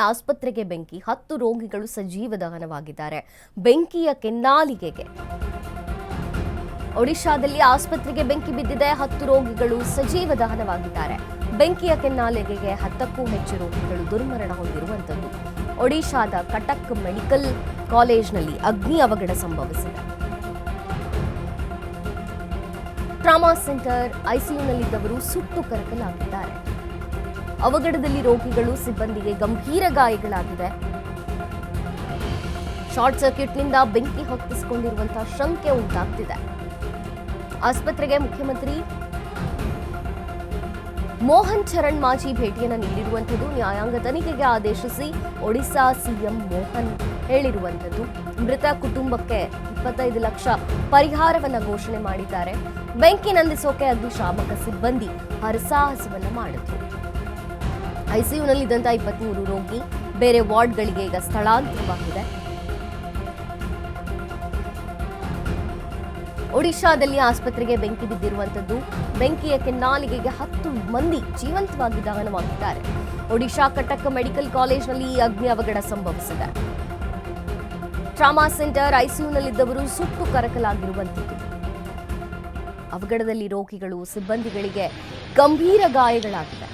ಆಸ್ಪತ್ರೆಗೆ ಬೆಂಕಿ, 10 ರೋಗಿಗಳು ಸಜೀವ ದಹನವಾಗಿದ್ದಾರೆ. ಬೆಂಕಿಯ ಕೆನ್ನಾಲಿಗೆಗೆ ಒಡಿಶಾದಲ್ಲಿ ಆಸ್ಪತ್ರೆಗೆ ಬೆಂಕಿ ಬಿದ್ದಿದೆ. 10 ರೋಗಿಗಳು ಸಜೀವ ದಹನವಾಗಿದ್ದಾರೆ. ಬೆಂಕಿಯ ಕೆನ್ನಾಲಿಗೆಗೆ 10ಕ್ಕೂ ಹೆಚ್ಚು ರೋಗಿಗಳು ದುರ್ಮರಣ ಹೊಂದಿರುವಂತದ್ದು. ಒಡಿಶಾದ ಕಟಕ್ ಮೆಡಿಕಲ್ ಕಾಲೇಜ್ನಲ್ಲಿ ಅಗ್ನಿ ಅವಘಡ ಸಂಭವಿಸಿದೆ. ಟ್ರಾಮಾ ಸೆಂಟರ್ ಐಸಿಯುನಲ್ಲಿದ್ದವರು ಸುಟ್ಟು ಕರಕಲಾಗಿದ್ದಾರೆ. ಅವಘಡದಲ್ಲಿ ರೋಗಿಗಳು, ಸಿಬ್ಬಂದಿಗೆ ಗಂಭೀರ ಗಾಯಗಳಾಗಿದೆ. ಶಾರ್ಟ್ ಸರ್ಕ್ಯೂಟ್ನಿಂದ ಬೆಂಕಿ ಹೊತ್ತಿಸಿಕೊಂಡಿರುವಂತಹ ಶಂಕೆ ಉಂಟಾಗ್ತಿದೆ. ಆಸ್ಪತ್ರೆಗೆ ಮುಖ್ಯಮಂತ್ರಿ ಮೋಹನ್ ಚರಣ್ ಮಾಜಿ ಭೇಟಿಯನ್ನು ನೀಡಿರುವಂಥದ್ದು. ನ್ಯಾಯಾಂಗ ತನಿಖೆಗೆ ಆದೇಶಿಸಿ ಒಡಿಶಾ ಸಿಎಂ ಮೋಹನ್ ಹೇಳಿರುವಂಥದ್ದು. ಮೃತ ಕುಟುಂಬಕ್ಕೆ 25 ಲಕ್ಷ ಪರಿಹಾರವನ್ನು ಘೋಷಣೆ ಮಾಡಿದ್ದಾರೆ. ಬೆಂಕಿ ನಂದಿಸೋಕೆ ಅಗ್ನಿಶಾಮಕ ಸಿಬ್ಬಂದಿ ಹರಸಾಹಸವನ್ನ ಮಾಡಿದ್ರು. ಐಸಿಯುನಲ್ಲಿದ್ದಂಥ 23 ರೋಗಿ ಬೇರೆ ವಾರ್ಡ್ಗಳಿಗೆ ಈಗ ಸ್ಥಳಾಂತರವಾಗಿದೆ. ಒಡಿಶಾದಲ್ಲಿ ಆಸ್ಪತ್ರೆಗೆ ಬೆಂಕಿ ಬಿದ್ದಿರುವಂತದ್ದು. ಬೆಂಕಿಯ ಕೆನ್ನಾಲಿಗೆಗೆ 10 ಮಂದಿ ಜೀವಂತವಾಗಿ ದಹನವಾಗಿದ್ದಾರೆ. ಒಡಿಶಾ ಕಟಕ್ ಮೆಡಿಕಲ್ ಕಾಲೇಜ್ನಲ್ಲಿ ಈ ಅಗ್ನಿ ಅವಘಡ ಸಂಭವಿಸಿದೆ. ಟ್ರಾಮಾ ಸೆಂಟರ್ ಐಸಿಯುನಲ್ಲಿದ್ದವರು ಸುಟ್ಟು ಕರಕಲಾಗಿರುವಂತದ್ದು. ಅವಘಡದಲ್ಲಿ ರೋಗಿಗಳು, ಸಿಬ್ಬಂದಿಗಳಿಗೆ ಗಂಭೀರ ಗಾಯಗಳಾಗಿವೆ.